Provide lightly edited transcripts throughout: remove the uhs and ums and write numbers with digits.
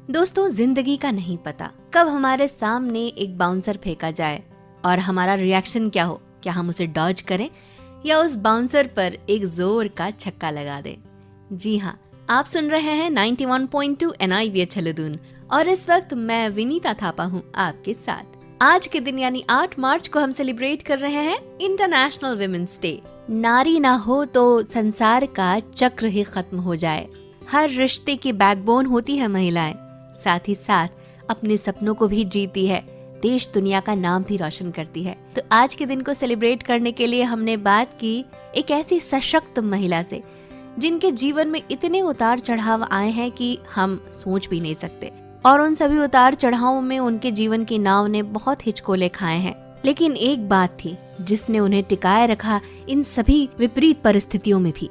दोस्तों, जिंदगी का नहीं पता कब हमारे सामने एक बाउंसर फेंका जाए और हमारा रिएक्शन क्या हो। क्या हम उसे डॉज करें या उस बाउंसर पर एक जोर का छक्का लगा दें। जी हाँ, आप सुन रहे हैं 91.2 NIV छलदून और इस वक्त मैं विनीता थापा हूँ आपके साथ। आज के दिन यानी 8 मार्च को हम सेलिब्रेट कर रहे हैं इंटरनेशनल विमेंस डे। नारी ना हो तो संसार का चक्र ही खत्म हो जाए। हर रिश्ते की बैकबोन होती है महिलाएं, साथ ही साथ अपने सपनों को भी जीती है, देश दुनिया का नाम भी रोशन करती है। तो आज के दिन को सेलिब्रेट करने के लिए हमने बात की एक ऐसी सशक्त महिला से जिनके जीवन में इतने उतार चढ़ाव आए हैं कि हम सोच भी नहीं सकते, और उन सभी उतार चढ़ावों में उनके जीवन की नाव ने बहुत हिचकोले खाए हैं। लेकिन एक बात थी जिसने उन्हें टिकाए रखा इन सभी विपरीत परिस्थितियों में भी,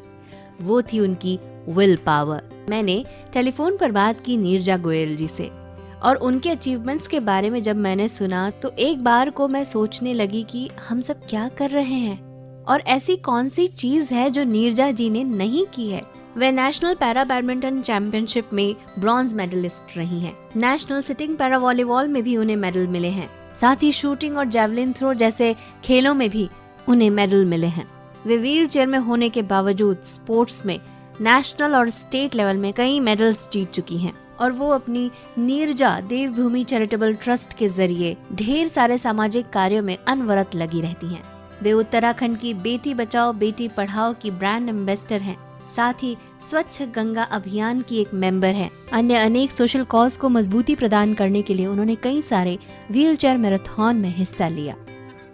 वो थी उनकी विल पावर। मैंने टेलीफोन पर बात की नीरजा गोयल जी से, और उनके अचीवमेंट्स के बारे में जब मैंने सुना तो एक बार को मैं सोचने लगी कि हम सब क्या कर रहे हैं और ऐसी कौन सी चीज है जो नीरजा जी ने नहीं की है। वे नेशनल पैरा बैडमिंटन चैंपियनशिप में ब्रॉन्ज मेडलिस्ट रही हैं। नेशनल सिटिंग पैरा वॉलीबॉल में भी उन्हें मेडल मिले हैं। साथ ही शूटिंग और जेवलिन थ्रो जैसे खेलों में भी उन्हें मेडल मिले हैं। वे व्हील चेयर में होने के बावजूद स्पोर्ट्स में नेशनल और स्टेट लेवल में कई मेडल्स जीत चुकी हैं, और वो अपनी नीरजा देवभूमि चैरिटेबल ट्रस्ट के जरिए ढेर सारे सामाजिक कार्यों में अनवरत लगी रहती हैं। वे उत्तराखंड की बेटी बचाओ बेटी पढ़ाओ की ब्रांड एम्बेसडर हैं। साथ ही स्वच्छ गंगा अभियान की एक मेंबर हैं। अन्य अनेक सोशल कॉज को मजबूती प्रदान करने के लिए उन्होंने कई सारे व्हील चेयर मैराथन में हिस्सा लिया।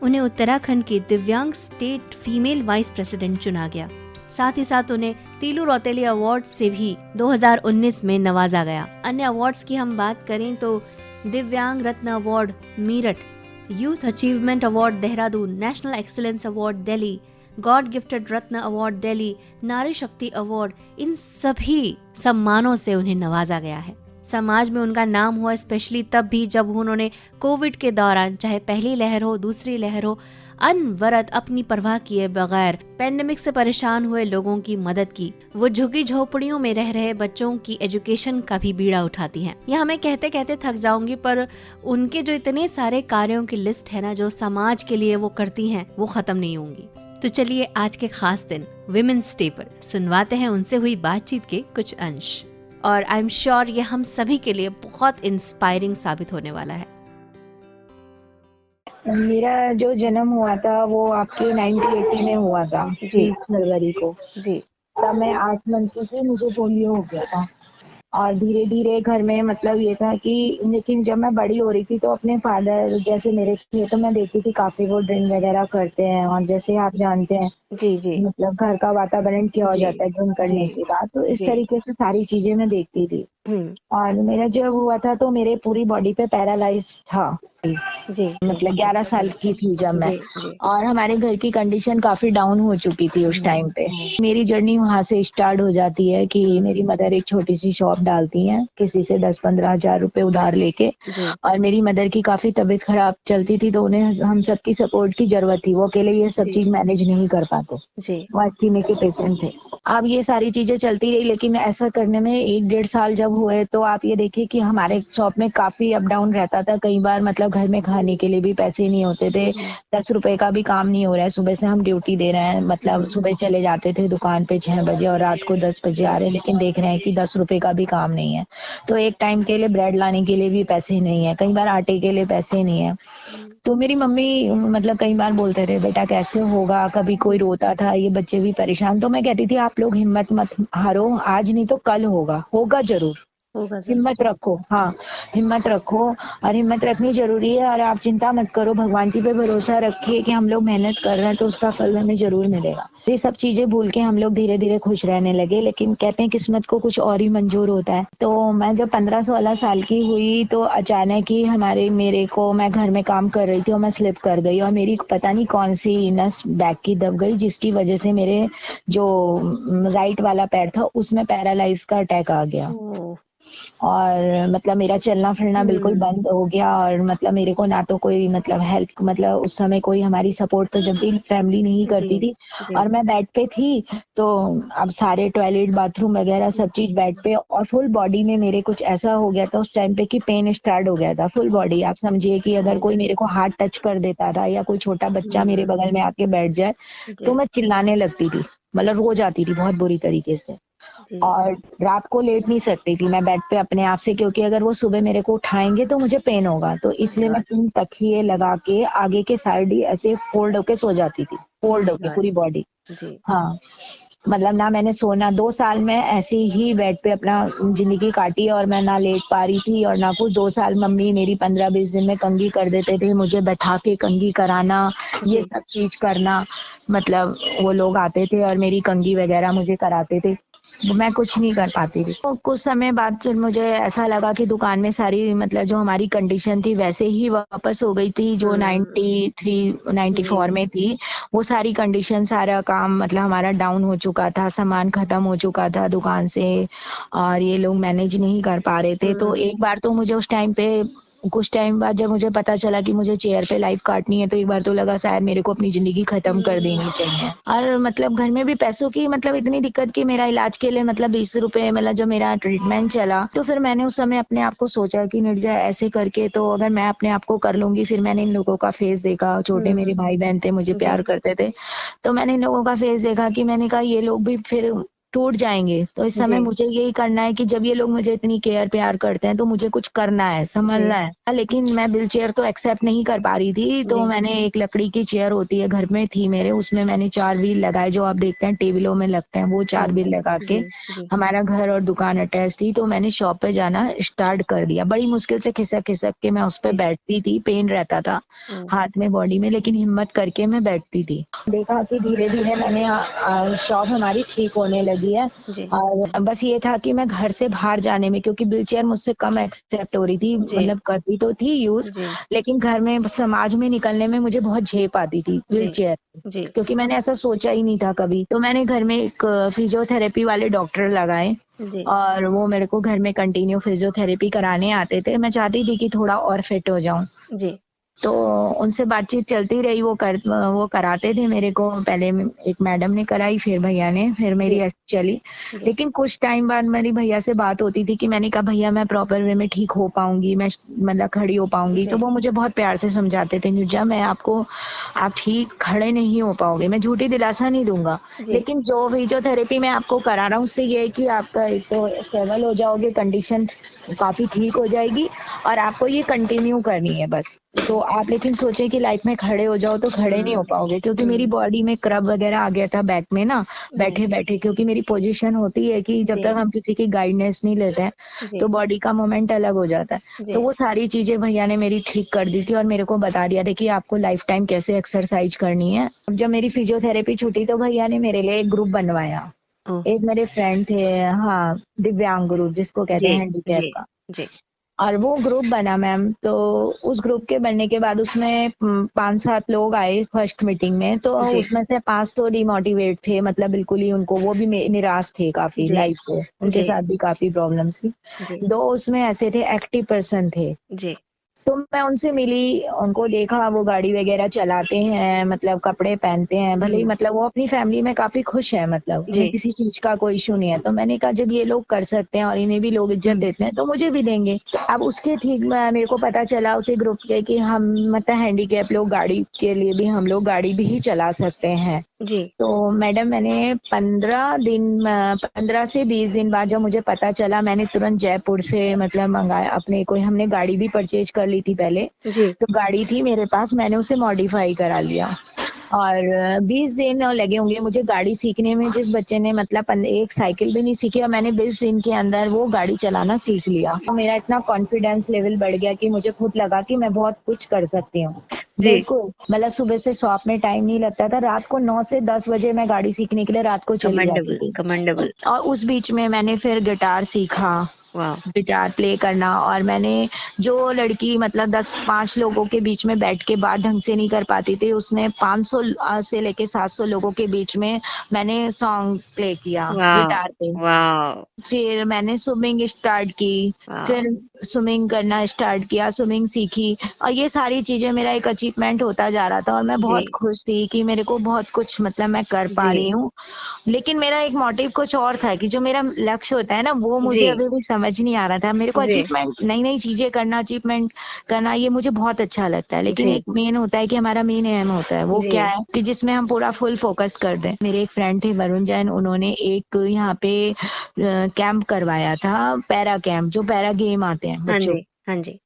उन्हें उत्तराखंड की दिव्यांग स्टेट फीमेल वाइस प्रेसिडेंट चुना गया। साथ ही साथ उन्हें तीलू रौतेली अवार्ड से भी 2019 में नवाजा गया। अन्य अवार्ड्स की हम बात करें तो दिव्यांग रत्न award Meerut, youth achievement award Dehradun, national excellence award Delhi, god gifted रत्न अवार्ड दिल्ली, नारी शक्ति अवार्ड, इन सभी सम्मानों से उन्हें नवाजा गया है। समाज में उनका नाम हुआ स्पेशली तब भी जब उन्होंने कोविड के दौरान, चाहे पहली लहर हो दूसरी लहर हो, अनवरत अपनी परवाह किए बगैर पेंडेमिक से परेशान हुए लोगों की मदद की। वो झुग्गी झोपड़ियों में रह रहे बच्चों की एजुकेशन का भी बीड़ा उठाती हैं। यह मैं कहते कहते थक जाऊंगी, पर उनके जो इतने सारे कार्यों की लिस्ट है ना, जो समाज के लिए वो करती हैं, वो खत्म नहीं होंगी। तो चलिए आज के खास दिन विमेंस डे पर सुनवाते हैं उनसे हुई बातचीत के कुछ अंश, और आई एम श्योर ये हम सभी के लिए बहुत इंस्पायरिंग साबित होने वाला है। मेरा जो जन्म हुआ था वो आपके 1980 में हुआ था, जी 30 फरवरी को। जी तब मैं 8 मंथ से मुझे पोलियो हो गया था, और धीरे धीरे घर में मतलब ये था कि, लेकिन जब मैं बड़ी हो रही थी तो अपने फादर जैसे मेरे थे तो मैं देखती थी काफी वो ड्रिंक वगैरह करते हैं, और जैसे आप जानते हैं जी जी मतलब घर का वातावरण क्या हो जी जाता है ड्रिंक करने जी के बाद, तो इस जी तरीके से सारी चीजें मैं देखती थी। और मेरा जब हुआ था तो मेरे पूरी बॉडी पे पैरालाइज था, जी मतलब 11 साल की थी जब मैं, जी जी और हमारे घर की कंडीशन काफी डाउन हो चुकी थी उस टाइम पे। मेरी जर्नी वहां से स्टार्ट हो जाती है कि मेरी मदर एक छोटी सी शॉप डालती हैं किसी से 10-15 हजार रुपए उधार लेके, और मेरी मदर की काफी तबीयत खराब चलती थी तो उन्हें हम सबकी सपोर्ट की जरूरत थी। वो अकेले ये सब चीज मैनेज नहीं कर पाते, वो अस्थमा के पेशेंट थे। अब ये सारी चीजें चलती रही, लेकिन ऐसा करने में 1-1.5 साल जब हुए तो आप ये देखिए कि हमारे शॉप में काफी अप डाउन रहता था। कई बार मतलब घर में खाने के लिए भी पैसे नहीं होते थे, 10 रुपए का भी काम नहीं हो रहा है। सुबह से हम ड्यूटी दे रहे हैं, मतलब सुबह चले जाते थे दुकान पे 6 बजे और रात को 10 बजे आ रहे हैं, लेकिन देख रहे हैं कि 10 रुपए का भी काम नहीं है। तो एक टाइम के लिए ब्रेड लाने के लिए भी पैसे नहीं है, कई बार आटे के लिए पैसे नहीं है। तो मेरी मम्मी मतलब कई बार बोलते थे बेटा कैसे होगा, कभी कोई रोता था, ये बच्चे भी परेशान। तो मैं कहती थी आप लोग हिम्मत मत हारो, आज नहीं तो कल होगा, होगा जरूर, हिम्मत रखो। हाँ, हिम्मत रखो, और हिम्मत रखनी जरूरी है। और आप चिंता मत करो, भगवान जी पे भरोसा रखिए कि हम लोग मेहनत कर रहे हैं तो उसका फल हमें जरूर मिलेगा। ये सब चीजें भूल के हम लोग धीरे धीरे खुश रहने लगे, लेकिन कहते हैं किस्मत को कुछ और ही मंजूर होता है। तो मैं जब 15-16 साल की हुई तो अचानक ही मैं घर में काम कर रही थी और मैं स्लिप कर गई, और मेरी पता नहीं कौन सी नस बैक की दब गई, जिसकी वजह से मेरे जो राइट वाला पैर था उसमें पैरालाइज का अटैक आ गया। और मतलब मेरा चलना फिरना बिल्कुल बंद हो गया। और मतलब मेरे को ना तो कोई मतलब हेल्प, मतलब उस समय कोई हमारी सपोर्ट तो जब भी फैमिली नहीं जी करती थी। जी और मैं बेड पे थी, तो अब सारे टॉयलेट बाथरूम वगैरह सब चीज बेड पे, और फुल बॉडी में मेरे कुछ ऐसा हो गया था उस टाइम पे कि पेन स्टार्ट हो गया था फुल बॉडी। आप समझिए कि अगर जी कोई मेरे को हाथ टच कर देता था या कोई छोटा बच्चा मेरे बगल में आके बैठ जाए तो जी मैं चिल्लाने लगती थी, मतलब रो जाती थी बहुत बुरी तरीके से। जी और रात को लेट नहीं सकती थी मैं बेड पे अपने आप से, क्योंकि अगर वो सुबह मेरे को उठाएंगे तो मुझे पेन होगा, तो ओह माय इसलिए मैं गॉड 3 तकिए लगा के आगे के साइड ही ऐसे फोल्ड होके सो जाती थी, ओह फोल्ड माय होके गॉड पूरी बॉडी। जी हाँ, मतलब ना मैंने सोना 2 साल में ऐसे ही बेड पे अपना जिंदगी काटी, और मैं ना लेट पा रही थी और ना कुछ। 2 साल मम्मी मेरी 15-20 दिन में कंघी कर देते थे, मुझे बैठा के कंघी कराना, ये जी सब चीज करना। मतलब वो लोग आते थे और मेरी कंघी वगैरह मुझे कराते थे, मैं कुछ नहीं कर पाती थी। तो कुछ समय बाद फिर मुझे ऐसा लगा कि दुकान में सारी मतलब जो हमारी कंडीशन थी वैसे ही वापस हो गई थी जो हम्म 93 जी 94 में थी। वो सारी कंडीशन, सारा काम मतलब हमारा डाउन हो चुका था, सामान खत्म हो चुका था दुकान से, और ये लोग मैनेज नहीं कर पा रहे थे। तो हम्म एक बार तो मुझे उस टाइम पे, कुछ टाइम बाद जब मुझे पता चला कि मुझे चेयर पे लाइफ काटनी है, तो एक बार तो लगा शायद मेरे को अपनी जिंदगी खत्म कर देनी चाहिए। और मतलब घर में भी पैसों की मतलब इतनी दिक्कत कि मेरा इलाज के लिए मतलब 20 रुपए, मतलब जो मेरा ट्रीटमेंट चला, तो फिर मैंने उस समय अपने आप को सोचा कि निर्जय ऐसे करके तो अगर मैं अपने आप को कर लूंगी। फिर मैंने इन लोगों का फेस देखा, छोटे मेरे हम्म भाई बहन थे मुझे जी प्यार करते थे, तो मैंने इन लोगों का फेस देखा कि मैंने कहा ये लोग भी फिर टूट जाएंगे। तो इस समय जी मुझे यही करना है कि जब ये लोग मुझे इतनी केयर प्यार करते हैं तो मुझे कुछ करना है, जी संभलना है। लेकिन मैं व्हील चेयर तो एक्सेप्ट नहीं कर पा रही थी, तो जी मैंने एक लकड़ी की चेयर होती है घर में थी मेरे, उसमें मैंने 4 व्हील लगाए जो आप देखते हैं टेबलों में लगते हैं, वो हाँ 4 व्हील जी लगा के। जी जी हमारा घर और दुकान अटैच थी, तो मैंने शॉप पे जाना स्टार्ट कर दिया। बड़ी मुश्किल से खिसक खिसक के मैं उस पे जी बैठती थी, पेन रहता था ओ हाथ में बॉडी में, लेकिन हिम्मत करके मैं बैठती थी। देखा कि धीरे धीरे मैंने शॉप हमारी ठीक होने लगी है। जी और बस ये था कि मैं घर से बाहर जाने में, क्योंकि व्हील चेयर मुझसे कम एक्सेप्ट हो रही थी, जी मतलब करती तो थी यूज, जी लेकिन घर में समाज में निकलने में मुझे बहुत झेप आती थी व्हील जी चेयर, जी क्योंकि मैंने ऐसा सोचा ही नहीं था कभी। तो मैंने घर में एक फिजियोथेरेपी वाले डॉक्टर लगाए, जी और वो मेरे को घर में कंटिन्यू फिजियोथेरेपी कराने आते थे। मैं चाहती थी कि थोड़ा और फिट हो जाऊं, जी तो उनसे बातचीत चलती रही। वो कराते थे मेरे को, पहले एक मैडम ने कराई, फिर भैया ने, फिर मेरी जी ऐसे चली। जी लेकिन कुछ टाइम बाद मेरी भैया से बात होती थी कि मैंने कहा भैया मैं प्रॉपर वे में ठीक हो पाऊंगी, मैं मतलब खड़ी हो पाऊंगी, तो जी वो मुझे बहुत प्यार से समझाते थे, नुजा मैं आपको, आप ठीक खड़े नहीं हो पाओगे, मैं झूठी दिलासा नहीं दूंगा, जी लेकिन जो फिजियोथेरेपी मैं आपको करा रहा हूँ उससे ये है कि आपका एक तो स्टेबल हो जाओगे, कंडीशन काफी ठीक हो जाएगी, और आपको ये कंटिन्यू करनी है बस। तो जी आप लेकिन सोचे कि लाइफ में खड़े हो जाओ तो खड़े नहीं हो हम्म पाओगे, क्योंकि मेरी बॉडी में क्रब वगैरह आ गया था बैक में ना, जी बैठे बैठे, क्योंकि मेरी पोजीशन होती है कि जब तक जी हम किसी की गाइडेंस नहीं लेते हैं जी तो बॉडी का मोमेंट अलग हो जाता है। तो जी वो सारी चीजें भैया ने मेरी ठीक कर दी थी और मेरे को बता दिया था कि आपको लाइफ टाइम कैसे एक्सरसाइज करनी है। अब जब मेरी फिजियोथेरेपी छूटी तो भैया ने मेरे लिए एक ग्रुप बनवाया। ओ एक मेरे फ्रेंड थे, हाँ, दिव्यांग ग्रुप जिसको कहते जी हैं, हैंडीकैप जी का। जी और वो ग्रुप बना मैम, तो उस ग्रुप के बनने के बाद उसमें 5-7 लोग आए फर्स्ट मीटिंग में, तो जी उसमें से 5 तो डिमोटिवेट थे, मतलब बिल्कुल ही उनको वो भी निराश थे काफी जी लाइफ से, उनके जी साथ भी काफी प्रॉब्लम्स थी। जी 2 उसमें ऐसे थे एक्टिव पर्सन थे। जी तो मैं उनसे मिली, उनको देखा वो गाड़ी वगैरह चलाते हैं, मतलब कपड़े पहनते हैं, भले ही हम्म मतलब वो अपनी फैमिली में काफी खुश है, मतलब जी उन्हें किसी चीज का कोई इशू नहीं है। तो मैंने कहा जब ये लोग कर सकते हैं और इन्हें भी लोग इज्जत हम्म देते हैं तो मुझे भी देंगे। अब उसके ठीक मेरे को पता चला उसी ग्रुप के कि हम मतलब हैंडीकैप लोग गाड़ी के लिए भी हम लोग गाड़ी भी चला सकते हैं। जी तो मैडम मैंने 15 से 20 दिन बाद जब मुझे पता चला, मैंने तुरंत जयपुर से मतलब मंगाया, अपने कोई हमने गाड़ी भी परचेज कर ली थी पहले, जी तो गाड़ी थी मेरे पास, मैंने उसे मॉडिफाई करा लिया। और 20 दिन लगे होंगे मुझे गाड़ी सीखने में। जिस बच्चे ने मतलब एक साइकिल भी नहीं सीखी और मैंने 20 दिन के अंदर वो गाड़ी चलाना सीख लिया। तो मेरा इतना कॉन्फिडेंस लेवल बढ़ गया कि मुझे खुद लगा कि मैं बहुत कुछ कर सकती हूँ। जी। बिल्कुल, मतलब सुबह से शॉप में टाइम नहीं लगता था, रात को 9 से 10 बजे मैं गाड़ी सीखने के लिए रात को चली जाती कमेंडेबल, थी। कमेंडेबल। और उस बीच में मैंने फिर गिटार सीखा, वाह! गिटार प्ले करना। और मैंने जो लड़की मतलब 10-5 लोगों के बीच में बैठ के बात ढंग से नहीं कर पाती थी, उसने 500 से लेके 700 लोगों के बीच में मैंने सॉन्ग प्ले किया वाव! गिटार पे। वाव! फिर मैंने स्विमिंग स्टार्ट की, वाव! फिर स्विमिंग करना स्टार्ट किया, स्विमिंग सीखी। और ये सारी चीज़ें मेरा एक अचीवमेंट होता जा रहा था और मैं बहुत जी, खुश थी कि मेरे को बहुत कुछ मतलब मैं कर पा जी, रही हूँ। लेकिन मेरा एक मोटिव कुछ और था कि जो मेरा लक्ष्य होता है ना, वो मुझे जी, अभी भी समझ नहीं आ रहा था। मेरे को जी, अचीवमेंट नई-नई चीज़ें करना, अचीवमेंट करना ये मुझे बहुत अच्छा लगता है। लेकिन जी, एक मेन होता है कि हमारा मेन एम होता है, वो जी। क्या है कि जिसमें हम पूरा फुल फ़ोकस कर दें। मेरे एक फ्रेंड थे वरुण जैन, उन्होंने एक यहाँ पे कैंप करवाया था, पैरा कैंप, जो पैरा गेम आते हैं हाँ बच्चों। जी, हाँ जी।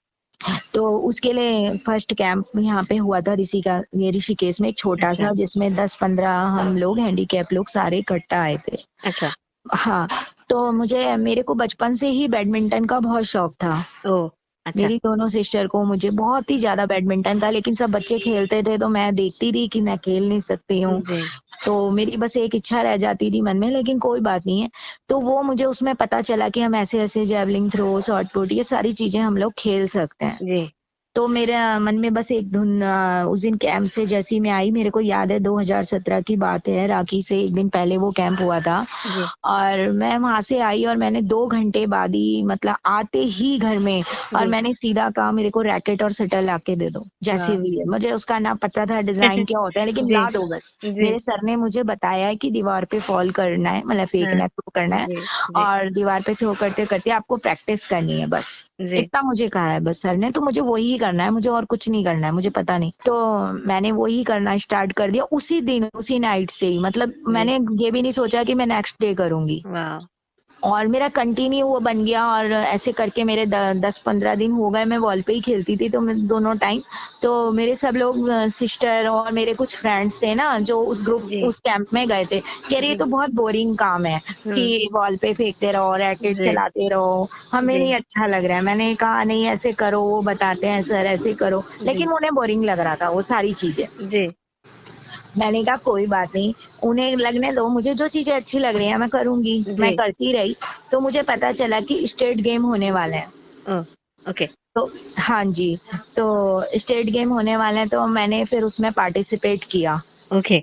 तो उसके लिए फर्स्ट कैंप यहाँ पे हुआ था ऋषिकेश में, एक अच्छा, छोटा-सा, जिसमें 10-15 हम लोग हैंडीकैप लोग सारे इकट्ठा आए थे। अच्छा। हाँ, तो मेरे को बचपन से ही बैडमिंटन का बहुत शौक था। ओह! अच्छा। मेरी दोनों सिस्टर को, मुझे बहुत ही ज़्यादा बैडमिंटन का, लेकिन सब बच्चे खेलते थे तो मैं देखती रही कि मैं खेल नहीं सकती हूँ। जी, तो मेरी बस एक इच्छा रह जाती थी मन में, लेकिन कोई बात नहीं है। तो वो मुझे उसमें पता चला कि हम ऐसे-ऐसे जेवलिन थ्रो, शॉट पुट, ये सारी चीज़ें हम लोग खेल सकते हैं। जी, तो मेरे मन में बस एक धुन, उस दिन कैंप से जैसे ही मैं आई, मेरे को याद है 2017 की बात है, राखी से 1 दिन पहले वो कैंप हुआ था। जी, और मैं वहाँ से आई और मैंने 2 घंटे बाद ही, मतलब आते ही घर में, और जी। मैंने सीधा कहा मेरे को रैकेट और शटल लाके दे दो, जैसे वाह! भी है। मुझे उसका ना पता था डिज़ाइन क्या होता है, लेकिन जी, ला दो बस। जी। मेरे सर ने मुझे बताया है कि दीवार पे फॉल करना है, मतलब हाँ। फेंकना है, थ्रो करना है, जी, जी, और दीवार पे थ्रो करते-करते आपको प्रैक्टिस करनी है बस। जी, इतना मुझे कहा है बस सर ने, तो मुझे वही करना है, मुझे और कुछ नहीं करना है, मुझे पता नहीं। तो मैंने वही करना स्टार्ट कर दिया उसी दिन, उसी नाइट से ही। मतलब जी। मैंने ये भी नहीं सोचा कि मैं नेक्स्ट डे करूँगी। वाह! और मेरा कंटिन्यू वो बन गया, और ऐसे करके मेरे 10-15 दिन हो गए, मैं वॉल पे ही खेलती थी, तो मैं दोनों टाइम। तो मेरे सब लोग, सिस्टर और मेरे कुछ फ्रेंड्स थे ना, जो जी, उस कैंप में गए थे, कह रहे ये जी। तो बहुत बोरिंग काम है हुँ। कि वॉल पे फेंकते रहो, रैकेट जी, चलाते रहो, हमें जी, नहीं अच्छा लग रहा है। मैंने कहा नहीं, ऐसे करो, वो बताते हैं सर, ऐसे करो। जी, लेकिन उन्हें बोरिंग लग रहा था वो सारी चीजें। जी, मैंने कहा कोई बात नहीं, उन्हें लगने दो, मुझे जो चीज़ें अच्छी लग रही हैं मैं करूँगी। मैं जी। करती रही, तो मुझे पता चला कि स्टेट गेम होने वाले हैं। ओह! ओके, तो हाँ जी, तो स्टेट गेम होने वाले हैं, तो मैंने फिर उसमें पार्टिसिपेट किया। ओके।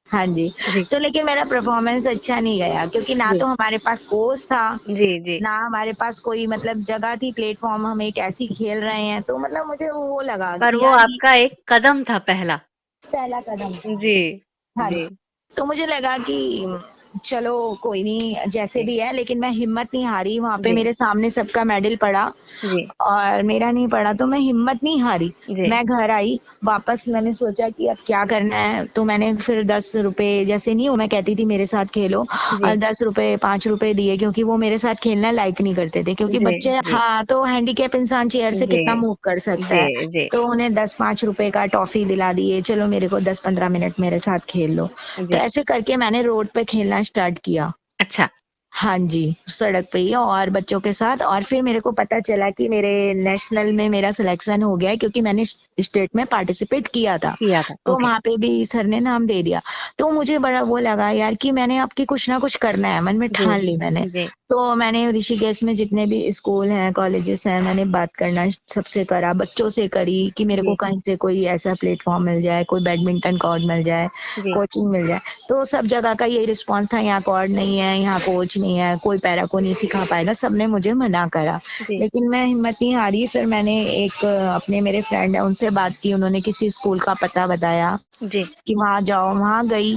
हाँ जी, जी, तो लेकिन मेरा परफ़ॉर्मेंस अच्छा नहीं गया, क्योंकि ना जी, तो हमारे पास कोच था, जी, जी। ना हमारे पास कोई मतलब जगह थी, प्लेटफ़ॉर्म, हम एक ऐसे ही खेल रहे हैं। तो मतलब मुझे वो लगा पर कि वो यार ये आपका एक कदम था पहला। पहला कदम था। जी, हाँ जी, जी। तो मुझे लगा कि चलो कोई नहीं, जैसे जी, भी है, लेकिन मैं हिम्मत नहीं हारी। वहाँ पे जी, मेरे सामने सबका मेडल पड़ा जी, और मेरा नहीं पड़ा, तो मैं हिम्मत नहीं हारी। जी, मैं घर आई, वापस मैंने सोचा कि अब क्या करना है, तो मैंने फिर ₹10, जैसे नहीं, वो मैं कहती थी मेरे साथ खेलो, और जी, ₹10 ₹5 दिए, क्योंकि वो मेरे साथ खेलना लाइक नहीं करते थे, क्योंकि जी, बच्चे, जी, हाँ, तो हैंडीकैप इंसान चेयर से जी, कितना मूव कर सकता जी, है। जी, तो उन्हें ₹10-5 का टॉफ़ी दिला दिए, चलो मेरे को 10-15 मिनट मेरे साथ खेल लो। तो जी। ऐसे करके मैंने रोड पे खेलना स्टार्ट किया। अच्छा, हाँ जी, सड़क पे ही और बच्चों के साथ। और फिर मेरे को पता चला कि मेरे नेशनल में मेरा सिलेक्शन हो गया है, क्योंकि मैंने स्टेट में पार्टिसिपेट किया था। किया था। तो ओके। वहाँ पे भी सर ने नाम दे दिया। तो मुझे बड़ा वो लगा यार कि मैंने अब कि कुछ ना कुछ करना है, मन में जी, ठान ली मैंने। जी, तो मैंने ऋषिकेश में जितने भी स्कूल हैं, कॉलेजेस हैं, मैंने बात करना सबसे करा, बच्चों से करी कि मेरे को जी, कहीं से कोई ऐसा प्लेटफ़ॉर्म मिल जाए, कोई बैडमिंटन कोर्ट मिल जाए, जी, कोचिंग मिल जाए। तो सब जगह का यही रिस्पॉन्स था, यहाँ कोर्ट नहीं है, यहाँ कोच नहीं है, कोई पैरा को नहीं सिखा पाएगा, सबने मुझे मना करा। जी, लेकिन मैं हिम्मत नहीं हारी, फिर मैंने अपने मेरे फ्रेंड हैं उनसे बात की, उन्होंने किसी स्कूल का पता बताया जी, कि वहाँ जाओ, वहाँ गई।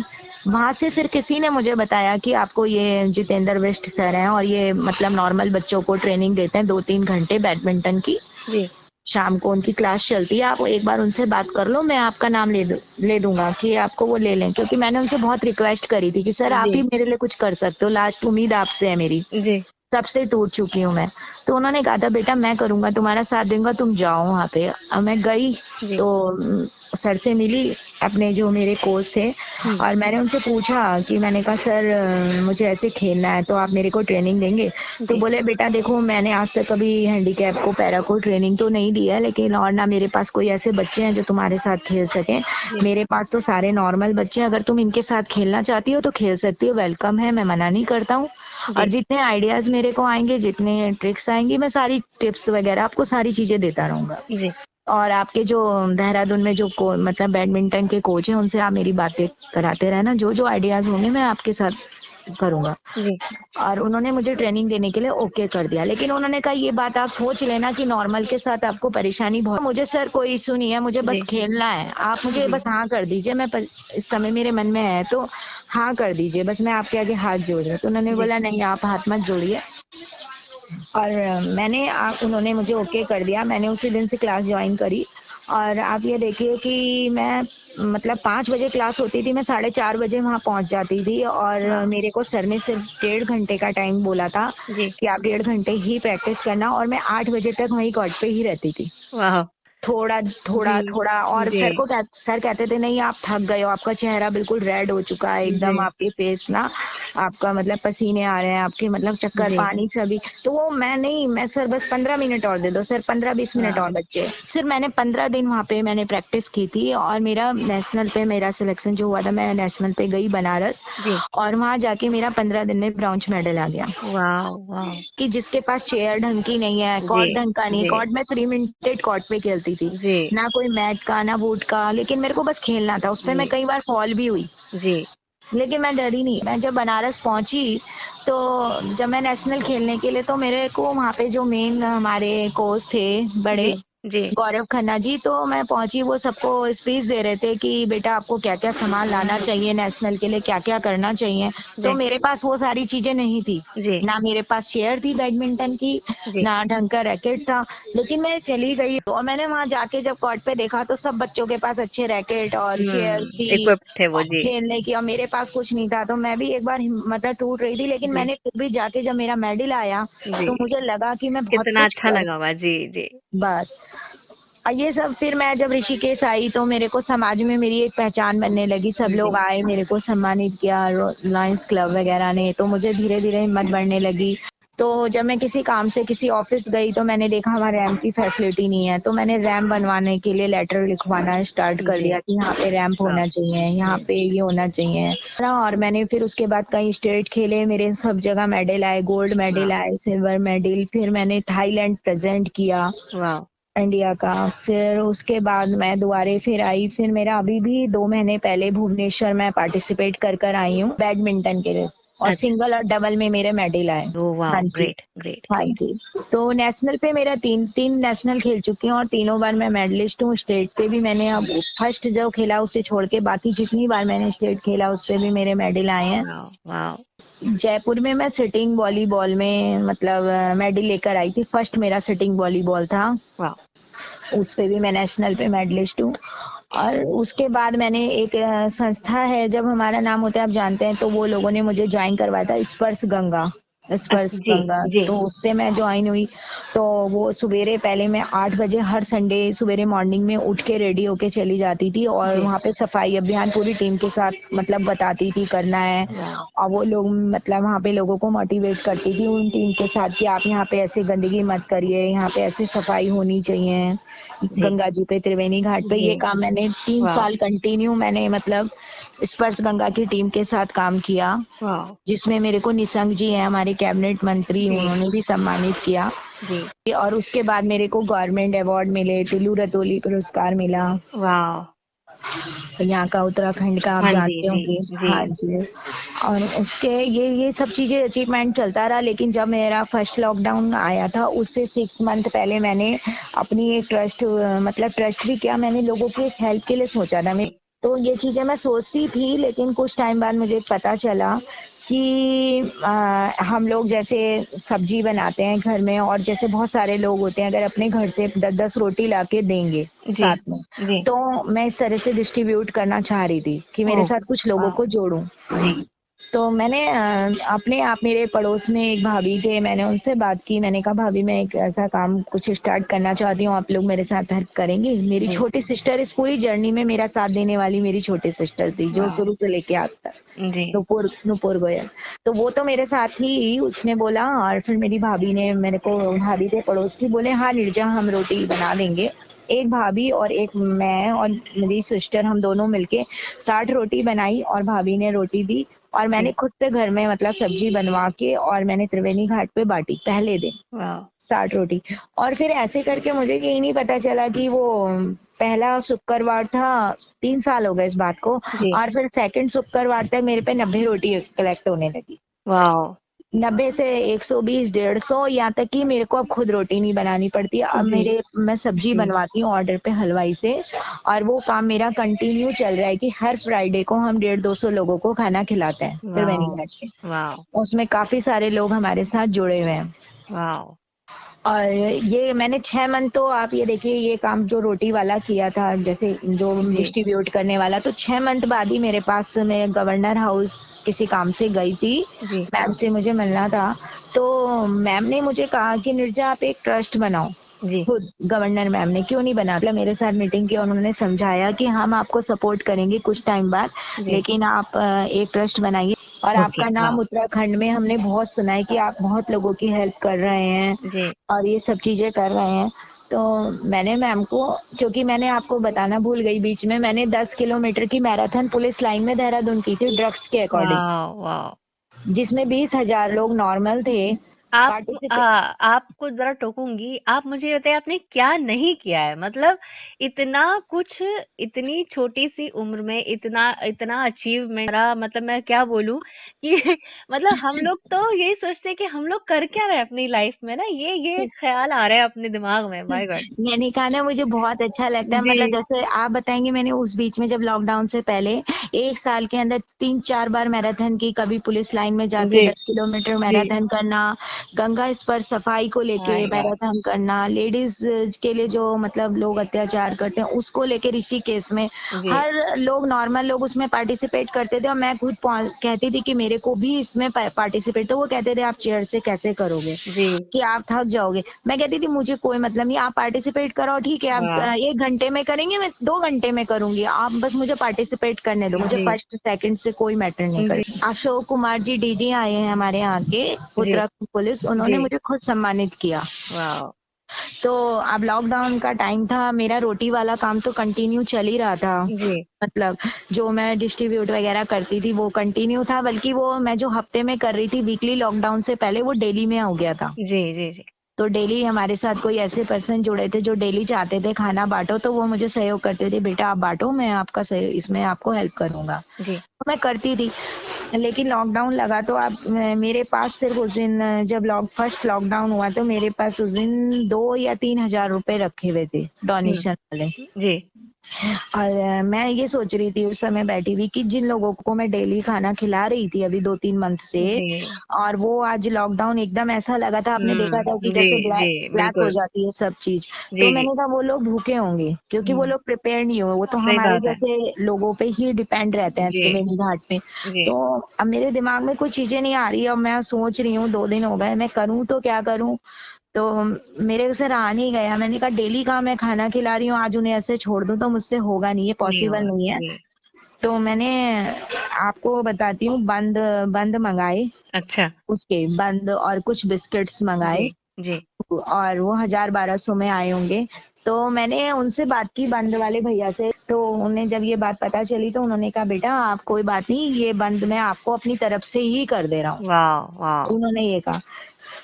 वहाँ से फिर किसी ने मुझे बताया कि आपको ये जितेंद्र बिष्ट सर हैं, और ये मतलब नॉर्मल बच्चों को ट्रेनिंग देते हैं 2-3 घंटे बैडमिंटन की। जी, शाम को उनकी क्लास चलती है, आप एक बार उनसे बात कर लो, मैं आपका नाम ले दूँगा कि आपको वो ले लें। क्योंकि मैंने उनसे बहुत रिक्वेस्ट करी थी कि सर आप जी, ही मेरे लिए कुछ कर सकते हो, लास्ट उम्मीद आपसे है मेरी। जी, सबसे टूट चुकी हूँ मैं। तो उन्होंने कहा था बेटा मैं करूंगा, तुम्हारा साथ दूंगा, तुम जाओ वहाँ पे। अब मैं गई जी। तो सर से मिली, अपने जो मेरे कोच थे, और मैंने उनसे पूछा कि मैंने कहा सर मुझे ऐसे खेलना है तो आप मेरे को ट्रेनिंग देंगे? तो जी। बोले बेटा देखो मैंने आज तक कभी हैंडीकैप को पैरा को ट्रेनिंग तो नहीं दिया है, लेकिन और ना मेरे पास कोई ऐसे बच्चे हैं जो तुम्हारे साथ खेल सकें। जी। मेरे पास तो सारे नॉर्मल बच्चे हैं, अगर तुम इनके साथ खेलना चाहती हो तो खेल सकती हो, वेलकम है, मैं मना नहीं करता हूँ। और जी। जितने आइडियाज मेरे को आएंगे, जितने ट्रिक्स आएंगी, मैं सारी टिप्स वगैरह आपको सारी चीजें देता रहूंगा। जी। और आपके जो देहरादून में जो मतलब बैडमिंटन के कोच हैं उनसे आप मेरी बातें कराते रहना, जो जो आइडियाज होंगे मैं आपके साथ करूंगा। जी। और उन्होंने मुझे ट्रेनिंग देने के लिए ओके कर दिया, लेकिन उन्होंने कहा ये बात आप सोच लेना कि नॉर्मल के साथ आपको परेशानी बहुत, मुझे सर कोई इशू नहीं है, मुझे बस जी। खेलना है, आप मुझे जी। बस हाँ कर दीजिए, इस समय मेरे मन में है तो हाँ कर दीजिए, बस मैं आपके आगे हाथ जोड़ रही हूँ। तो उन्होंने जी। बोला नहीं आप हाथ मत जोड़िए। और उन्होंने मुझे ओके कर दिया, मैंने उसी दिन से क्लास ज्वाइन करी। और आप ये देखिए कि मैं मतलब 5 बजे क्लास होती थी, मैं 4:30 बजे वहाँ पहुँच जाती थी। और वाह। मेरे को सर ने सिर्फ 1.5 घंटे का टाइम बोला था जी। कि आप 1.5 घंटे ही प्रैक्टिस करना, और मैं 8 बजे तक वहीं कोर्ट पे ही रहती थी। वाह। थोड़ा जी। थोड़ा थोड़ा, और जी। सर कहते थे नहीं आप थक गए हो, आपका चेहरा बिल्कुल रेड हो चुका है जी। एकदम, आपके फेस ना, आपका मतलब पसीने आ रहे हैं, आपके मतलब चक्कर जी। पानी सभी। तो वो मैं नहीं, मैं सर बस 15 मिनट और दे दो सर, 15-20 मिनट वाह। और बच्चे। फिर मैंने 15 दिन वहाँ पे मैंने प्रैक्टिस की थी, और मेरा नेशनल पे मेरा सिलेक्शन जो हुआ था, मैं नेशनल पे गई बनारस, जी। और वहाँ जाके मेरा 15 दिन में ब्रॉन्ज मेडल आ गया। वाह। वाह। कि जिसके पास चेयर ढंग की नहीं है, जी। कॉर्ड ढंग का नहीं है, जी। कॉर्ड में 3 मिनटेड कॉर्ड पे खेलती थी, जी। ना कोई मैट का ना वुड का, लेकिन मेरे को बस खेलना था, उस पे मैं जी। कई बार फॉल भी हुई, जी। लेकिन मैं डरी नहीं। मैं जब बनारस पहुंची तो जब मैं नेशनल खेलने के लिए, तो मेरे को वहाँ पे जो मेन हमारे कोच थे जी। बड़े, जी। गौरव खन्ना जी, तो मैं पहुंची, वो सबको स्पीच दे रहे थे कि बेटा आपको क्या क्या सामान लाना चाहिए नेशनल के लिए, क्या क्या करना चाहिए। तो जी। मेरे पास वो सारी चीजें नहीं थी, जी। ना मेरे पास चेयर थी बैडमिंटन की, जी। ना ढंग का रैकेट था। लेकिन मैं चली गई, और मैंने वहां जाके जब कोर्ट पे देखा तो सब बच्चों के पास अच्छे रैकेट और चेयर थी इक्विप्ड थे वो। और जी। खेलने की, और मेरे पास कुछ नहीं था। तो मैं भी एक बार मतलब टूट रही थी, लेकिन जी। मैंने फिर भी जाके जब मेरा मेडल आया जी। तो मुझे लगा कि मैं बहुत कितना कुछ अच्छा कर, लगा होगा। जी। जी। बस। और ये सब फिर मैं जब ऋषिकेश आई तो मेरे को समाज में मेरी एक पहचान बनने लगी, सब लोग जी। आए, मेरे को सम्मानित किया लायंस क्लब वगैरह ने, तो मुझे धीरे धीरे हिम्मत बढ़ने लगी। तो जब मैं किसी काम से किसी ऑफिस गई तो मैंने देखा हमारे रैंप की फैसिलिटी नहीं है, तो मैंने रैंप बनवाने के लिए लेटर लिखवाना स्टार्ट कर जी। दिया कि यहाँ पे रैंप वाह। होना चाहिए, यहाँ जी। पे ये होना चाहिए ना। और मैंने फिर उसके बाद कई स्टेट खेले, मेरे सब जगह मेडल आए, गोल्ड मेडल वाह। आए, सिल्वर मेडल, फिर मैंने थाईलैंड प्रेजेंट किया वाह। इंडिया का। फिर उसके बाद मैं दोबारा फिर आई, फिर मेरा अभी भी 2 महीने पहले भुवनेश्वर में पार्टिसिपेट कर कर आई हूँ बैडमिंटन के लिए, और अच्छा। सिंगल और डबल में मेरे मेडल आए। ओह वाह। हाँ जी। ग्रेट। ग्रेट। हाँ ग्रेट। जी। तो नेशनल पे मेरा तीन तीन नेशनल खेल चुकी हूँ, और तीनों बार मैं मेडलिस्ट हूँ। स्टेट पे भी मैंने अब फर्स्ट जो खेला उसे छोड़ के बाकी जितनी बार मैंने स्टेट खेला उस पे भी मेरे मेडल आए हैं। वाह। वाह। जयपुर में मैं सिटिंग वॉलीबॉल में मतलब मेडल लेकर आई थी, फर्स्ट मेरा सिटिंग वॉलीबॉल था, वाह। उस पे भी मैं नेशनल पे मेडलिस्ट हूँ। और उसके बाद मैंने एक संस्था है, जब हमारा नाम होता है आप जानते हैं, तो वो लोगों ने मुझे ज्वाइन करवाया था, स्पर्श गंगा, स्पर्श जी। गंगा, जी। तो उससे मैं ज्वाइन हुई। तो वो सवेरे पहले मैं 8 बजे हर संडे सवेरे मॉर्निंग में उठ के रेडी होके चली जाती थी, और जी। वहाँ पे सफाई अभियान पूरी टीम के साथ मतलब बताती थी करना है। वाह। और वो लोग मतलब वहाँ पे लोगों को मोटिवेट करती थी उन टीम के साथ कि आप यहाँ पे ऐसे गंदगी मत करिए, यहाँ पे ऐसे सफाई होनी चाहिए जी। गंगा जी पे, त्रिवेणी घाट पे। जी। ये काम मैंने 3 वाह। साल कंटिन्यू मैंने मतलब स्पर्श गंगा की टीम के साथ काम किया, वाह। जिसमें मेरे को निशंक जी हैं हमारे कैबिनेट मंत्री, जी। उन्होंने भी सम्मानित किया। जी। और उसके बाद मेरे को गवर्नमेंट अवार्ड मिले, टुल्लू रतौली पुरस्कार मिला, वाह। यहाँ का उत्तराखंड का आप हाँ जी। जानते जी। होंगे। जी। हाँ जी। और उसके ये सब चीजें अचीवमेंट चलता रहा, लेकिन जब मेरा फर्स्ट लॉकडाउन आया था उससे 6 मंथ पहले मैंने अपनी एक ट्रस्ट मतलब ट्रस्ट भी किया, मैंने लोगों की हेल्प के लिए सोचा था। मैं तो ये चीजें मैं सोचती थी, लेकिन कुछ टाइम बाद मुझे पता चला कि हम लोग जैसे सब्जी बनाते हैं घर में, और जैसे बहुत सारे लोग होते हैं, अगर अपने घर से 10-10 रोटी लाके देंगे जी। साथ में, जी। तो मैं इस तरह से डिस्ट्रीब्यूट करना चाह रही थी कि मेरे ओह साथ कुछ लोगों वाह। को जोड़ूं। जी। तो मैंने अपने आप मेरे पड़ोस में एक भाभी थे, मैंने उनसे बात की। मैंने कहा भाभी मैं एक ऐसा काम कुछ स्टार्ट करना चाहती हूँ, आप लोग मेरे साथ हेल्प करेंगी? मेरी जी। छोटी सिस्टर इस पूरी जर्नी में मेरा साथ देने वाली मेरी छोटी सिस्टर थी, जो वाह। शुरू से लेके आज तक, जी। नुपुर नुपुर गोयल। तो वो तो मेरे साथ ही, उसने बोला। और फिर मेरी भाभी ने मेरे को, भाभी थे पड़ोस की, बोले हाँ निर्जा हम रोटी बना देंगे। एक भाभी और एक मैं और मेरी सिस्टर, हम दोनों मिलके 60 रोटी बनाई और भाभी ने रोटी दी। और मैंने जी। खुद से घर में मतलब सब्जी बनवा के और मैंने त्रिवेणी घाट पे बांटी पहले दिन वाह। 60 रोटी। और फिर ऐसे करके मुझे यही नहीं पता चला कि वो पहला शुक्रवार था, 3 साल हो गए इस बात को। जी। और फिर सेकंड शुक्रवार तक मेरे पे 90 रोटी कलेक्ट होने लगी। वाह। 90 से 120, 150, यहाँ तक कि मेरे को अब खुद रोटी नहीं बनानी पड़ती। अब जी। मैं सब्जी जी। बनवाती हूँ ऑर्डर पे हलवाई से। और वो काम मेरा कंटिन्यू चल रहा है कि हर फ्राइडे को हम 150-200 लोगों को खाना खिलाते हैं त्रिवेणी वाह। घाट पे। वाह। उसमें काफी सारे लोग हमारे साथ जुड़े हुए हैं। वाह। और ये मैंने 6 मंथ, तो आप ये देखिए ये काम जो रोटी वाला किया था, जैसे जो जी। डिस्ट्रीब्यूट करने वाला, तो 6 मंथ बाद ही मेरे पास, मैं गवर्नर हाउस किसी काम से गई थी, जी। मैम से मुझे मिलना था। तो मैम ने मुझे कहा कि निर्जा आप एक ट्रस्ट बनाओ। जी। खुद गवर्नर मैम ने, क्यों नहीं बना, मतलब मेरे साथ मीटिंग की और उन्होंने समझाया कि हम आपको सपोर्ट करेंगे कुछ टाइम बाद, जी। लेकिन आप एक ट्रस्ट बनाइए। और ओके। आपका नाम वाह। उत्तराखंड में हमने बहुत सुना है कि आप बहुत लोगों की हेल्प कर रहे हैं जी। और ये सब चीजें कर रहे हैं। तो मैंने मैम को, क्योंकि मैंने आपको बताना भूल गई बीच में, मैंने 10 किलोमीटर की मैराथन पुलिस लाइन में देहरादून की थी ड्रग्स के अकॉर्डिंग, वाह। वाह। जिसमें 20,000 लोग नॉर्मल थे आप पार्टिसिपेट। आपको जरा टोकूंगी, आप मुझे ये बताइए आपने क्या नहीं किया है? मतलब इतना कुछ, इतनी छोटी सी उम्र में इतना इतना अचीवमेंट, मतलब मैं क्या बोलूं कि मतलब हम लोग तो यही सोचते हैं कि हम लोग कर क्या रहे हैं अपनी लाइफ में ना, ये ख्याल आ रहा है अपने दिमाग में। My God. मैंने कहा ना मुझे बहुत अच्छा लगता है, जी। मतलब जैसे आप बताएंगे, मैंने उस बीच में जब लॉकडाउन से पहले 1 साल के अंदर 3-4 बार मैराथन की, कभी पुलिस लाइन में जाके जी। 10 किलोमीटर जी। मैराथन करना, गंगा इस पर सफाई को लेके माय गॉड। मैराथन करना, लेडीज के लिए जो मतलब लोग अत्याचार करते हैं उसको लेके ऋषिकेश में, जी। हर लोग नॉर्मल लोग उसमें पार्टिसिपेट करते थे। और मैं खुद कहती थी कि मेरे को भी इसमें पार्टिसिपेट, तो वो कहते थे आप चेयर से कैसे करोगे, जी। कि आप थक जाओगे। मैं कहती थी मुझे कोई मतलब नहीं, आप पार्टिसिपेट करो, ठीक है, आप वाह। 1 घंटे में करेंगे, मैं 2 घंटे में करूंगी, आप बस मुझे पार्टिसिपेट करने दो, मुझे जी। फर्स्ट सेकंड से कोई मैटर नहीं जी। करता। अशोक कुमार जी डीजी आए हैं हमारे यहाँ के, जी। उत्तराखंड पुलिस, उन्होंने जी। मुझे खुद सम्मानित किया। वाह। तो अब लॉकडाउन का टाइम था, मेरा रोटी वाला काम तो कंटिन्यू चल ही रहा था, जी। मतलब जो मैं डिस्ट्रीब्यूट वगैरह करती थी वो कंटिन्यू था, बल्कि वो मैं जो हफ्ते में कर रही थी वीकली, लॉकडाउन से पहले वो डेली में हो गया था। जी। जी। जी। तो डेली हमारे साथ कोई ऐसे पर्सन जुड़े थे जो डेली चाहते थे खाना बांटो, तो वो मुझे सहयोग करते थे, बेटा आप बांटो, मैं आपका इसमें आपको हेल्प करूंगा। जी। तो मैं करती थी। लेकिन लॉकडाउन लगा तो अब मेरे पास सिर्फ उस दिन, जब फर्स्ट लॉकडाउन हुआ तो मेरे पास उस दिन 2 या 3 हजार रुपए रखे हुए थे हुँ। डोनेशन वाले। जी। और मैं ये सोच रही थी उस समय बैठी हुई कि जिन लोगों को मैं डेली खाना खिला रही थी अभी 2-3 मंथ से, जी। और वो आज लॉकडाउन एकदम ऐसा लगा था, आपने देखा था कि जी। जैसे जी। ब्लैक ब्लैक हो बिल्कुल। जाती है सब चीज। तो जी। जी। मैंने कहा वो लोग भूखे होंगे, क्योंकि वो हुँ। लोग प्रिपेयर नहीं हुए, वो तो सही हमारे बात है। जैसे लोगों पे ही डिपेंड रहते हैं जी। त्रिवेणी घाट पे। जी। तो अब मेरे दिमाग में कुछ चीजें नहीं आ रही, अब मैं सोच रही हूँ 2 दिन हो गए, मैं करूँ तो क्या करूँ। तो मेरे से रहा नहीं गया, मैंने कहा डेली का मैं खाना खिला रही हूँ, आज उन्हें ऐसे छोड़ दूं तो मुझसे होगा नहीं, ये नहीं पॉसिबल होगा। नहीं है। जी। तो मैंने, आपको बताती हूँ, बंद बंद मंगाए, अच्छा। उसके बंद और कुछ बिस्किट्स जी। मंगाए, जी। और वो 1000-1200 में आए होंगे। तो मैंने उनसे बात की बंद वाले भैया से, तो उन्हें जब ये बात पता चली तो उन्होंने कहा बेटा आप कोई बात नहीं, ये बंद मैं आपको अपनी तरफ से ही कर दे रहा हूँ, वाह! वाह! उन्होंने ये कहा।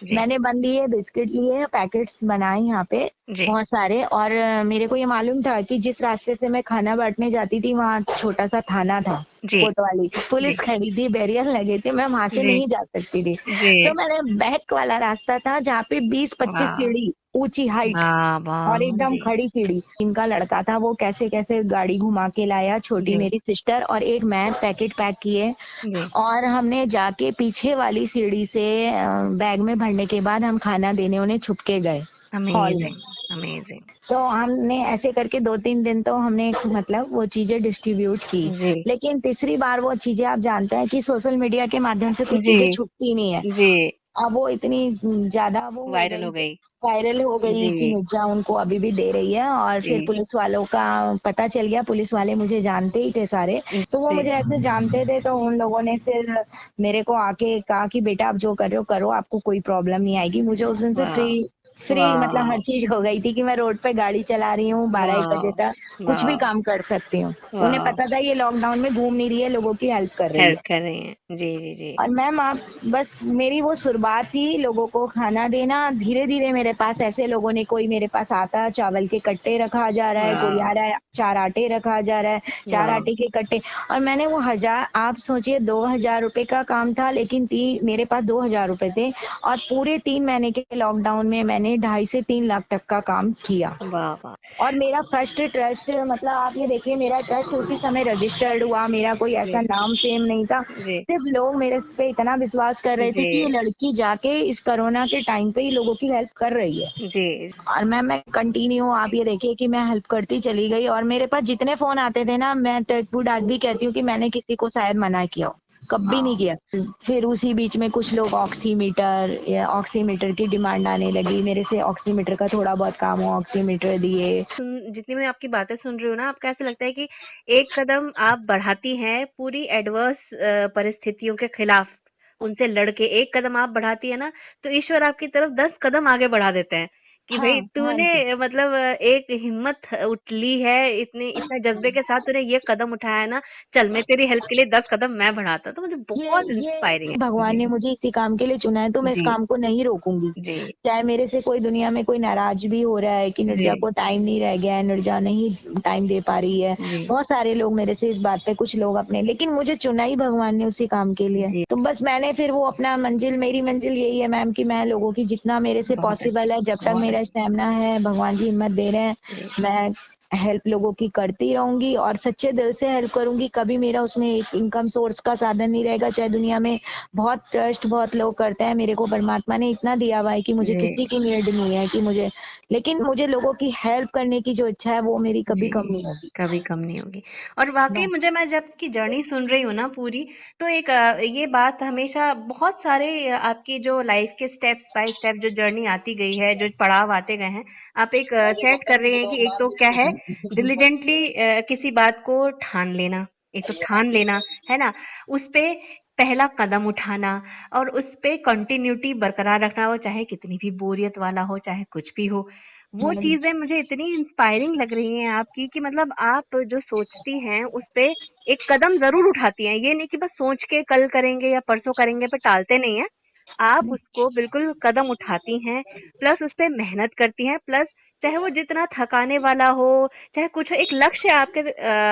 जी। मैंने बन लिए बिस्किट लिए, पैकेट्स बनाए यहाँ पे जी। बहुत सारे। और मेरे को ये मालूम था कि जिस रास्ते से मैं खाना बांटने जाती थी वहाँ छोटा सा थाना था, जी। कोतवाली, जी। पुलिस खड़ी थी, बैरियर लगे थे, मैं वहां से जी। नहीं जा सकती थी। जी। तो मैंने बैक वाला रास्ता था जहाँ पे 20-25 वाह! सीढ़ी ऊंची हाइट, वाह! और वाह! एकदम जी। खड़ी सीढ़ी, इनका लड़का था, वो कैसे कैसे गाड़ी घुमा के लाया, छोटी जी। मेरी सिस्टर और एक मैं पैकेट पैक किए। जी। और हमने जाके पीछे वाली सीढ़ी से बैग में भरने के बाद हम खाना देने उन्हें छुप के गए हॉल में। अमेज़िंग! अमेजिंग। तो हमने ऐसे करके 2-3 दिन तो हमने मतलब वो चीजें डिस्ट्रीब्यूट की। जी लेकिन तीसरी बार वो चीजें आप जानते हैं कि सोशल मीडिया के माध्यम से कुछ जी चीजें छुपती नहीं है। जी, अब वो इतनी ज्यादा वो हो वायरल गई, हो गई। वायरल हो गई कि जी मीडिया उनको अभी भी दे रही है, और फिर जी पुलिस वालों का पता चल गया। पुलिस वाले मुझे जानते ही थे सारे, तो वो जी, मुझे ऐसे जानते थे, तो उन लोगों ने फिर मेरे को आके कहा कि बेटा आप जो कर रहे हो करो, आपको कोई प्रॉब्लम नहीं आएगी। मुझे उस दिन से वाह फ्री फ्री मतलब वाह हर चीज हो गई थी कि मैं रोड पे गाड़ी चला रही हूँ 12-1 वाह बजे तक, कुछ भी वाह काम कर सकती हूँ। उन्हें वाह, पता था ये लॉकडाउन में घूम नहीं रही है, लोगों की हेल्प कर रही हेल्प है। कर रही हैं। जी जी जी और मैम आप बस मेरी वो शुरुआत थी लोगों को खाना देना। धीरे धीरे मेरे पास ऐसे लोगों ने, कोई मेरे पास आता चावल के कट्टे रखा जा रहा है, कोई आ वाह रहा है 4 आटे रखा जा रहा है, 4 वाह, आटे के कट्टे। और मैंने वो हजार, आप सोचिए 2,000 रुपए का काम था, लेकिन मेरे पास 2,000 रुपए थे। और पूरे 3 महीने के लॉकडाउन में मैंने 2.5 से 3 लाख तक का काम किया। वाह वाह। और मेरा फर्स्ट ट्रस्ट, मतलब आप ये देखिए मेरा ट्रस्ट उसी समय रजिस्टर्ड हुआ। मेरा कोई ऐसा जी नाम फेम नहीं था। जी सिर्फ लोग मेरे पे इतना विश्वास कर रहे थे जी कि ये लड़की जाके इस कोरोना के टाइम पे ही लोगों की हेल्प कर रही है। जी और मैं कंटिन्यू, आप ये देखिए कि मैं हेल्प करती चली गई। और मेरे पास जितने फोन आते थे ना, मैं टचवुड आज भी कहती हूँ कि मैंने किसी को शायद मना किया हो, कभी नहीं वाह। किया। फिर उसी बीच में कुछ लोग ऑक्सीमीटर या ऑक्सीमीटर की डिमांड आने लगी। मेरे से ऑक्सीमीटर का थोड़ा बहुत काम हो, ऑक्सीमीटर दिए। जितनी मैं आपकी बातें सुन रही हूँ ना, आपको ऐसा लगता है कि एक कदम आप बढ़ाती हैं पूरी एडवर्स परिस्थितियों के खिलाफ, उनसे लड़के एक कदम आप बढ़ाती है ना, तो ईश्वर आपकी तरफ 10 कदम आगे बढ़ा देते हैं कि हाँ, भाई हाँ जी। तूने मतलब एक हिम्मत उठली है, इतने इतना जज्बे के साथ तूने ये कदम उठाया है ना, चल मैं तेरी हेल्प के लिए 10 कदम मैं बढ़ाता, तो मुझे बहुत इंस्पायरिंग ये है। भगवान जी ने मुझे इसी काम के लिए चुना है, तो मैं इस जी काम को नहीं रोकूंगी। जी चाहे मेरे से कोई दुनिया में कोई नाराज भी हो रहा है कि जी निर्जा को टाइम नहीं रह गया है, निर्जा नहीं टाइम दे पा रही है। जी बहुत सारे लोग मेरे से इस बात पे, कुछ लोग अपने, लेकिन मुझे चुना ही भगवान ने उसी काम के लिए। जी, तो बस मैंने फिर वो अपना मंजिल, मेरी मंजिल यही है मैम कि मैं लोगों की जितना मेरे से बहुत अच्छी, पॉसिबल है, जब तक बहुत मेरा अच्छी। स्टेमिना है, भगवान जी हिम्मत दे रहे हैं, जी मैं हेल्प लोगों की करती रहूंगी और सच्चे दिल से हेल्प करूंगी। कभी मेरा उसमें एक इनकम सोर्स का साधन नहीं रहेगा। चाहे दुनिया में बहुत ट्रस्ट बहुत लोग करते हैं, मेरे को परमात्मा ने इतना दिया हुआ है कि मुझे जी किसी की नीड नहीं है कि मुझे, लेकिन मुझे लोगों की हेल्प करने की जो इच्छा है वो मेरी कभी जी, कम नहीं होगी। कभी कम नहीं होगी। और वाक़ई बस। मुझे, मैं जब की जर्नी सुन रही हूँ ना पूरी, तो एक ये बात हमेशा बहुत सारे आपकी जो लाइफ के स्टेप्स बाय स्टेप जो जर्नी आती गई है, जो पड़ाव आते गए हैं, आप एक सेट कर रहे हैं कि एक तो क्या है, डिलिजेंटली किसी बात को ठान लेना, एक तो ठान लेना, है ना? उस पे पहला कदम उठाना और उस पे कंटिन्यूटी बरकरार रखना, वो चाहे कितनी भी बोरियत वाला हो, चाहे कुछ भी हो। वो चीज़ें मुझे इतनी इंस्पायरिंग लग रही हैं आपकी कि मतलब आप जो सोचती हैं उस पे एक कदम ज़रूर उठाती हैं। ये नहीं कि बस सोच के कल करेंगे या परसों करेंगे पे टालते नहीं हैं। आप उसको बिल्कुल कदम उठाती हैं, प्लस उस पे मेहनत करती हैं, प्लस चाहे वो जितना थकाने वाला हो, चाहे कुछ हो, एक लक्ष्य आपके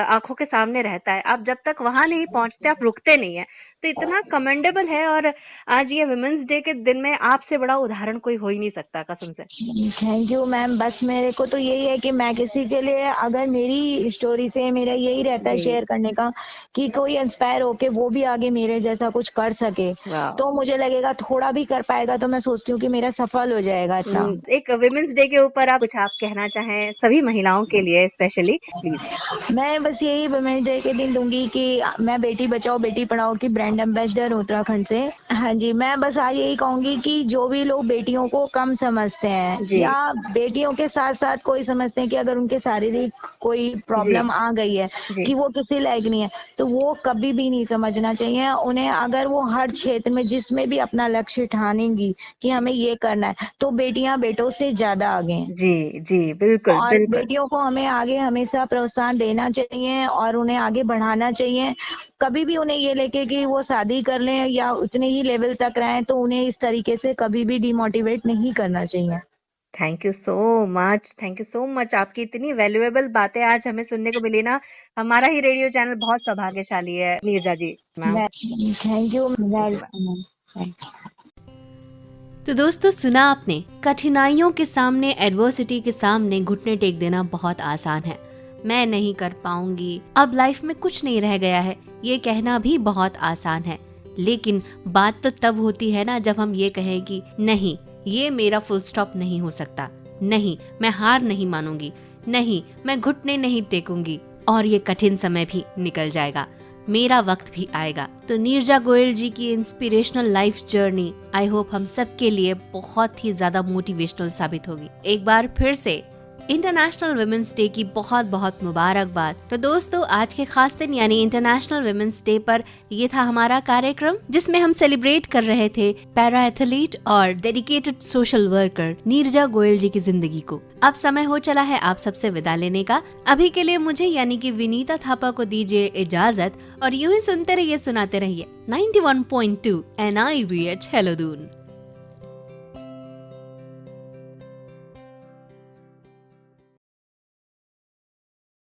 आँखों के सामने रहता है। आप जब तक वहाँ नहीं पहुँचते, आप रुकते नहीं हैं। तो इतना कमेंडेबल है, और आज ये वुमेन्स डे के दिन में आपसे बड़ा उदाहरण कोई हो ही नहीं सकता, कसम से। Thank you ma'am. बस मेरे को तो यही है कि मैं किसी के लिए, अगर मेरी स्टोरी से मेरा यही रहता है जी, शेयर करने का कि कोई इंस्पायर होके वो भी आगे मेरे जैसा कुछ कर सके, वाह! तो मुझे लगेगा थोड़ा भी कर पाएगा तो मैं सोचती हूँ कि मेरा सफल हो जाएगा इतना। एक वुमेन्स डे के ऊपर आप कुछ आप कहना चाहें सभी महिलाओं के लिए स्पेशली, प्लीज। मैं बस यही वुमेन्स डे के दिन दूंगी कि मैं बेटी बचाओ बेटी पढ़ाओ की ब्रांड एम्बेसडर हूँ उत्तराखंड से। हाँ जी, मैं बस आज यही कहूंगी कि जो भी लोग बेटियों को कम समझते हैं जी या बेटियों के साथ साथ कोई समझते हैं कि अगर उनके शारीरिक कोई जी प्रॉब्लम आ गई है जी कि वो किसी लायक नहीं है, तो वो कभी भी नहीं समझना चाहिए उन्हें। अगर वो हर क्षेत्र में जिसमें भी अपना लक्ष्य ठानेंगी कि जी हमें ये करना है, तो बेटियां बेटों से ज्यादा आगे हैं। जी जी, बिल्कुल और बिल्कुल। बेटियों को हमें आगे हमेशा प्रोत्साहन देना चाहिए और उन्हें आगे बढ़ाना चाहिए। कभी भी उन्हें ये लेके कि वो शादी कर लें या उतने ही लेवल तक रहें, तो उन्हें इस तरीके से कभी भी डिमोटिवेट नहीं करना चाहिए। Thank you so much, thank you so much. आपकी इतनी वैल्यूएबल बातें आज हमें सुनने को मिली ना, हमारा ही रेडियो चैनल बहुत सौभाग्यशाली है। नीरजा जी मैम, मैं thank you. Thank you ma'am. तो दोस्तों, सुना आपने, कठिनाइयों के सामने, एडवर्सिटी के सामने घुटने टेक देना बहुत आसान है। मैं नहीं कर पाऊंगी, अब लाइफ में कुछ नहीं रह गया है, ये कहना भी बहुत आसान है। लेकिन बात तो तब होती है ना जब हम ये कहें कि नहीं, ये मेरा फुल स्टॉप नहीं हो सकता, नहीं, मैं हार नहीं मानूंगी, नहीं, मैं घुटने नहीं टेकूंगी और ये कठिन समय भी निकल जाएगा, मेरा वक्त भी आएगा। तो नीरजा गोयल जी की inspirational life journey I hope हम सब के लिए बहुत ही ज्यादा मोटिवेशनल साबित होगी। एक बार फिर से इंटरनेशनल वुमेन्स डे की बहुत बहुत मुबारकबाद। तो दोस्तों, आज के खास दिन यानी इंटरनेशनल वुमेन्स डे पर ये था हमारा कार्यक्रम, जिसमें हम सेलिब्रेट कर रहे थे पैरा एथलीट और dedicated social worker Neerja Goyal ji की जिंदगी को। अब समय हो चला है आप सबसे विदा लेने का। अभी के लिए मुझे यानी कि विनीता थापा को दीजिए इजाजत और यूं ही सुनते रहिए, सुनाते रहिए 91.2 NIVH हेलोदून।